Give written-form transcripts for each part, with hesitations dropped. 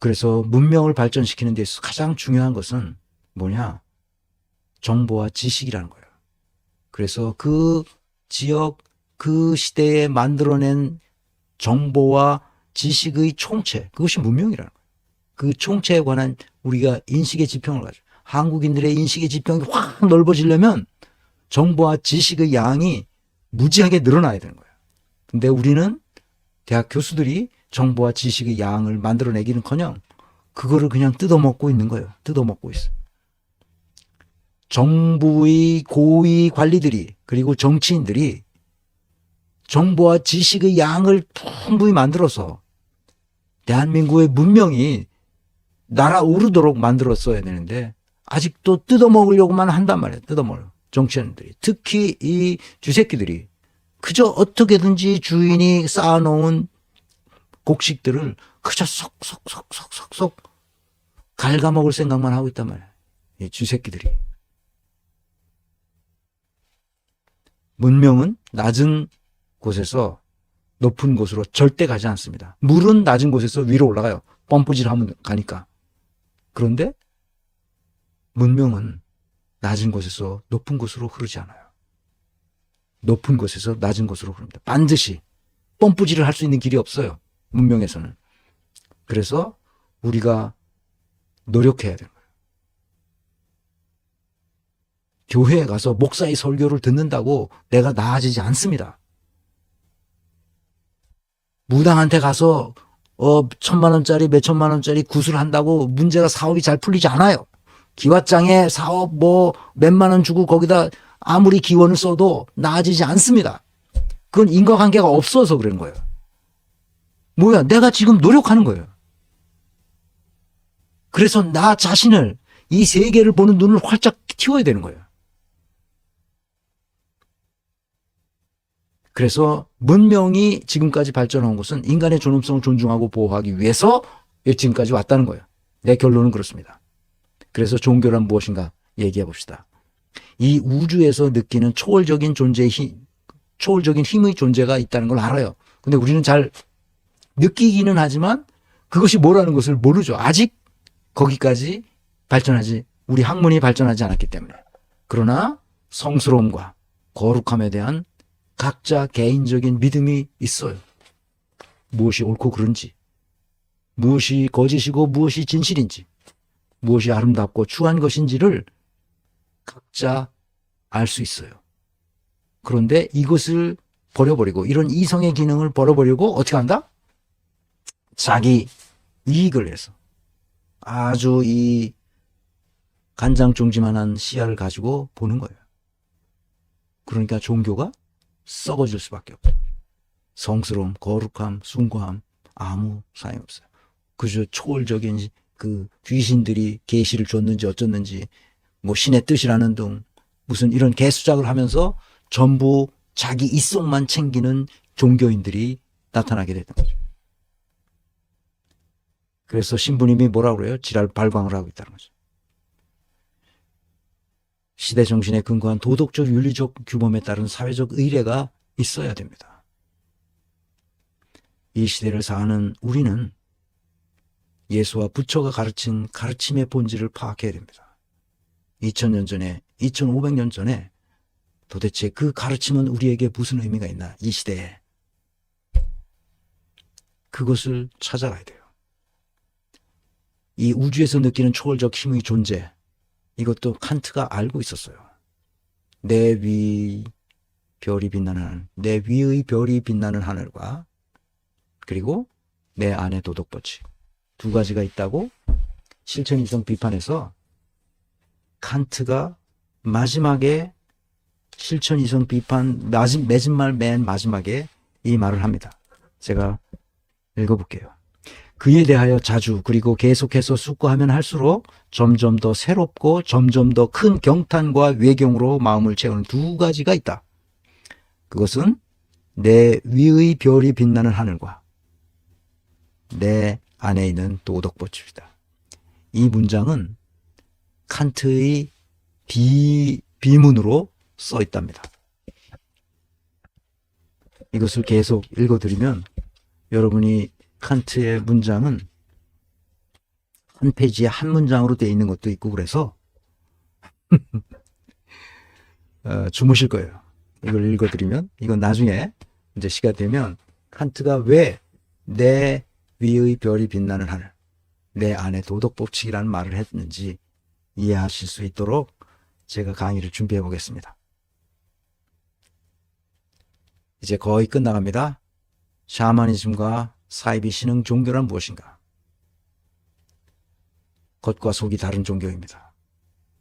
그래서 문명을 발전시키는 데 있어서 가장 중요한 것은 뭐냐? 정보와 지식이라는 거예요. 그래서 그 지역, 그 시대에 만들어낸 정보와 지식의 총체, 그것이 문명이라는 거예요. 그 총체에 관한 우리가 인식의 지평을 가지고, 한국인들의 인식의 지평이 확 넓어지려면 정보와 지식의 양이 무지하게 늘어나야 되는 거예요. 근데 우리는 대학 교수들이 정보와 지식의 양을 만들어내기는커녕 그거를 그냥 뜯어먹고 있는 거예요. 뜯어먹고 있어요. 정부의 고위 관리들이 그리고 정치인들이 정보와 지식의 양을 풍부히 만들어서 대한민국의 문명이 날아오르도록 만들었어야 되는데 아직도 뜯어먹으려고만 한단 말이에요. 뜯어먹어요. 정치인들이. 특히 이 쥐새끼들이 그저 어떻게든지 주인이 쌓아놓은 곡식들을 그저 쏙쏙쏙쏙쏙 갉아먹을 생각만 하고 있단 말이에요. 이 쥐새끼들이. 문명은 낮은 곳에서 높은 곳으로 절대 가지 않습니다. 물은 낮은 곳에서 위로 올라가요. 펌프질하면 가니까. 그런데 문명은 낮은 곳에서 높은 곳으로 흐르지 않아요. 높은 곳에서 낮은 곳으로 흐릅니다. 반드시 펌프질을 할 수 있는 길이 없어요. 문명에서는. 그래서 우리가 노력해야 되는 거예요. 교회에 가서 목사의 설교를 듣는다고 내가 나아지지 않습니다. 무당한테 가서 1,000만 원짜리 몇천만 원짜리 구슬 한다고 문제가 사업이 잘 풀리지 않아요. 기왓장에 사업 몇만 원 주고 거기다 아무리 기원을 써도 나아지지 않습니다. 그건 인과관계가 없어서 그런 거예요. 뭐야, 내가 지금 노력하는 거예요. 그래서 나 자신을, 이 세계를 보는 눈을 활짝 틔워야 되는 거예요. 그래서 문명이 지금까지 발전한 것은 인간의 존엄성을 존중하고 보호하기 위해서 지금까지 왔다는 거예요. 내 결론은 그렇습니다. 그래서 종교란 무엇인가 얘기해 봅시다. 이 우주에서 느끼는 초월적인 존재의 힘, 초월적인 힘의 존재가 있다는 걸 알아요. 근데 우리는 잘 느끼기는 하지만 그것이 뭐라는 것을 모르죠. 아직 거기까지 우리 학문이 발전하지 않았기 때문에. 그러나 성스러움과 거룩함에 대한 각자 개인적인 믿음이 있어요. 무엇이 옳고 그른지, 무엇이 거짓이고 무엇이 진실인지, 무엇이 아름답고 추한 것인지를 각자 알 수 있어요. 그런데 이것을 버려버리고, 이런 이성의 기능을 버려버리고 어떻게 한다? 자기 이익을 위해서 아주 이 간장종지만한 시야를 가지고 보는 거예요. 그러니까 종교가 썩어질 수밖에 없어요. 성스러움, 거룩함, 숭고함 아무 사용 없어요. 그저 초월적인 그 귀신들이 계시를 줬는지 어쩌는지 신의 뜻이라는 등 무슨 이런 개수작을 하면서 전부 자기 이속만 챙기는 종교인들이 나타나게 됐던 거죠. 그래서 신부님이 뭐라고 그래요? 지랄 발광을 하고 있다는 거죠. 시대 정신에 근거한 도덕적 윤리적 규범에 따른 사회적 의례가 있어야 됩니다. 이 시대를 사는 우리는 예수와 부처가 가르친 가르침의 본질을 파악해야 됩니다. 2000년 전에, 2500년 전에 도대체 그 가르침은 우리에게 무슨 의미가 있나, 이 시대에. 그것을 찾아가야 돼요. 이 우주에서 느끼는 초월적 힘의 존재, 이것도 칸트가 알고 있었어요. 내 위 별이 빛나는 하늘, 내 위의 별이 빛나는 하늘과 그리고 내 안의 도덕법칙, 두 가지가 있다고 실천이성 비판에서 칸트가 마지막에 실천이성 비판 맨 마지막에 이 말을 합니다. 제가 읽어볼게요. 그에 대하여 자주 그리고 계속해서 숙고하면 할수록 점점 더 새롭고 점점 더 큰 경탄과 외경으로 마음을 채우는 두 가지가 있다. 그것은 내 위의 별이 빛나는 하늘과 내 안에 있는 도덕법칙이다. 이 문장은 칸트의 비문으로 써 있답니다. 이것을 계속 읽어드리면 여러분이 칸트의 문장은 한 페이지에 한 문장으로 되어 있는 것도 있고 그래서 주무실 거예요. 이걸 읽어드리면 이건 나중에 이제 시간 되면 칸트가 왜 내 위의 별이 빛나는 하늘, 내 안에 도덕 법칙이라는 말을 했는지 이해하실 수 있도록 제가 강의를 준비해 보겠습니다. 이제 거의 끝나갑니다. 샤머니즘과 사이비 신흥 종교란 무엇인가? 겉과 속이 다른 종교입니다.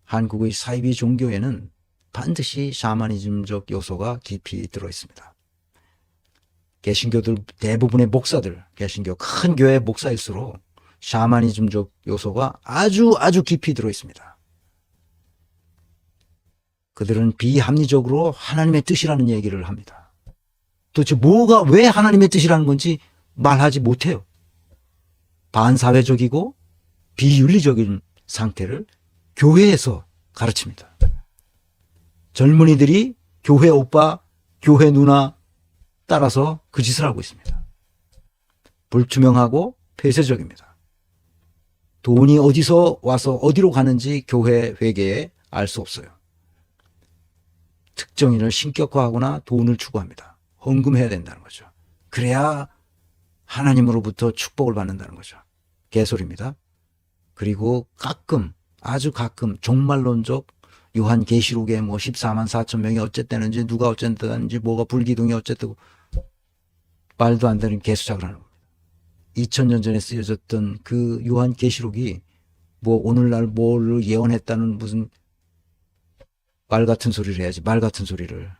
한국의 사이비 종교에는 반드시 샤머니즘적 요소가 깊이 들어있습니다. 개신교들 대부분의 목사들, 개신교 큰 교회 목사일수록 샤머니즘적 요소가 아주 깊이 들어있습니다. 그들은 비합리적으로 하나님의 뜻이라는 얘기를 합니다. 도대체 뭐가 왜 하나님의 뜻이라는 건지 말하지 못해요. 반사회적이고 비윤리적인 상태를 교회에서 가르칩니다. 젊은이들이 교회 오빠, 교회 누나 따라서 그 짓을 하고 있습니다. 불투명하고 폐쇄적입니다. 돈이 어디서 와서 어디로 가는지 교회 회계에 알 수 없어요. 특정인을 신격화하거나 돈을 추구합니다. 헌금해야 된다는 거죠. 그래야 하나님으로부터 축복을 받는다는 거죠. 개소리입니다. 그리고 가끔, 아주 가끔 종말론적 요한계시록에 뭐 14만 4천 명이 어쨌다는지 누가 어쨌다는지 뭐가 불기둥이 어쨌다고 말도 안 되는 개수작을 하는 겁니다. 2000년 전에 쓰여졌던 그 요한계시록이 뭐 오늘날 뭐를 예언했다는 무슨 말 같은 소리를 해야지, 말 같은 소리를.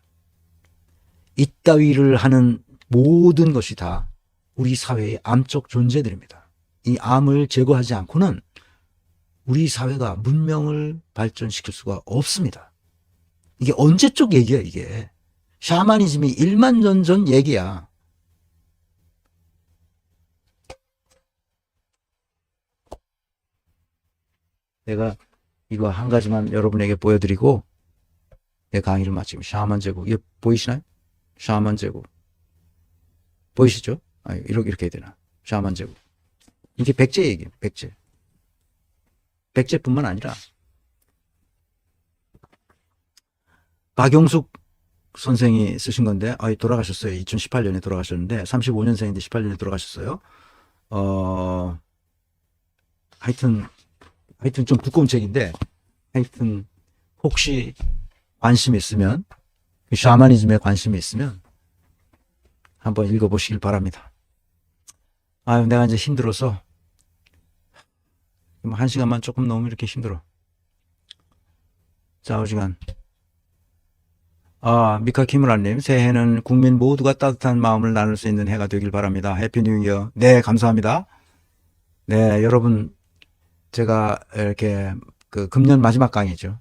이따위를 하는 모든 것이 다 우리 사회의 암적 존재들입니다. 이 암을 제거하지 않고는 우리 사회가 문명을 발전시킬 수가 없습니다. 이게 언제적 얘기야, 이게. 샤머니즘이 1만 년 전 얘기야. 내가 이거 한 가지만 여러분에게 보여드리고 내 강의를 마치면 샤먼 제국. 이거 보이시나요? 샤먼 제국. 보이시죠? 아, 이렇게 해야 되나? 샤먼 제국. 이게 백제 얘기예요, 백제. 백제뿐만 아니라 박용숙 선생이 쓰신 건데 돌아가셨어요. 2018년에 돌아가셨는데 35년생인데 18년에 돌아가셨어요. 하여튼 좀 두꺼운 책인데 하여튼 혹시 관심 있으면 샤머니즘에 관심이 있으면 한번 읽어보시길 바랍니다. 내가 이제 힘들어서 한 시간만 조금 넘으면 이렇게 힘들어. 좌우지간. 미카 키무라님, 새해는 국민 모두가 따뜻한 마음을 나눌 수 있는 해가 되길 바랍니다. 해피 뉴 이어. 네, 감사합니다. 네, 여러분, 제가 이렇게 금년 마지막 강의죠.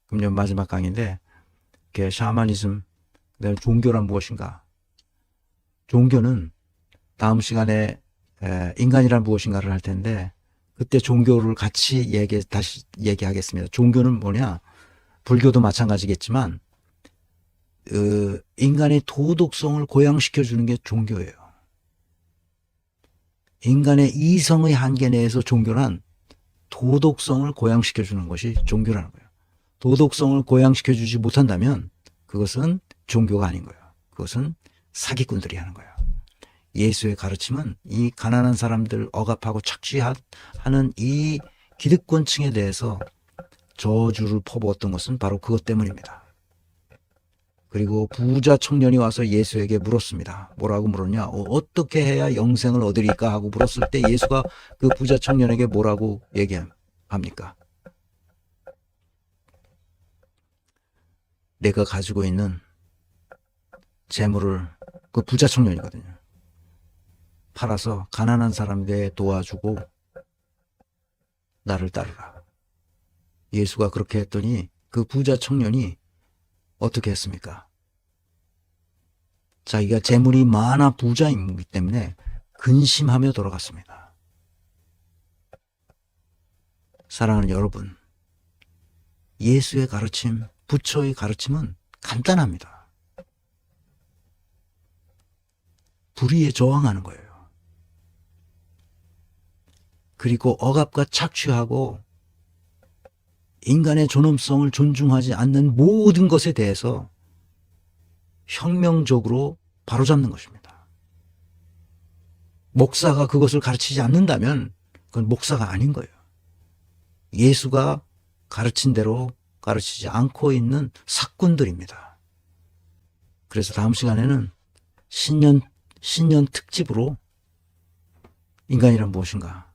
금년 마지막 강의인데, 이렇게 샤머니즘, 그다음에 종교란 무엇인가? 종교는 다음 시간에 인간이란 무엇인가를 할 텐데, 그때 종교를 같이 다시 얘기하겠습니다. 종교는 뭐냐? 불교도 마찬가지겠지만, 인간의 도덕성을 고양시켜주는 게 종교예요. 인간의 이성의 한계 내에서 종교란 도덕성을 고양시켜주는 것이 종교라는 거예요. 도덕성을 고양시켜주지 못한다면 그것은 종교가 아닌 거예요. 그것은 사기꾼들이 하는 거예요. 예수의 가르침은 이 가난한 사람들 억압하고 착취하는 이 기득권층에 대해서 저주를 퍼부었던 것은 바로 그것 때문입니다. 그리고 부자 청년이 와서 예수에게 물었습니다. 뭐라고 물었냐? 어떻게 해야 영생을 얻으리까 하고 물었을 때 예수가 그 부자 청년에게 뭐라고 얘기합니까? 내가 가지고 있는 재물을, 그 부자 청년이거든요, 팔아서 가난한 사람들에 도와주고 나를 따르라. 예수가 그렇게 했더니 그 부자 청년이 어떻게 했습니까? 자기가 재물이 많아 부자이기 때문에 근심하며 돌아갔습니다. 사랑하는 여러분, 예수의 가르침, 부처의 가르침은 간단합니다. 불의에 저항하는 거예요. 그리고 억압과 착취하고 인간의 존엄성을 존중하지 않는 모든 것에 대해서 혁명적으로 바로잡는 것입니다. 목사가 그것을 가르치지 않는다면 그건 목사가 아닌 거예요. 예수가 가르친 대로 가르치지 않고 있는 사꾼들입니다. 그래서 다음 시간에는 신년 특집으로 인간이란 무엇인가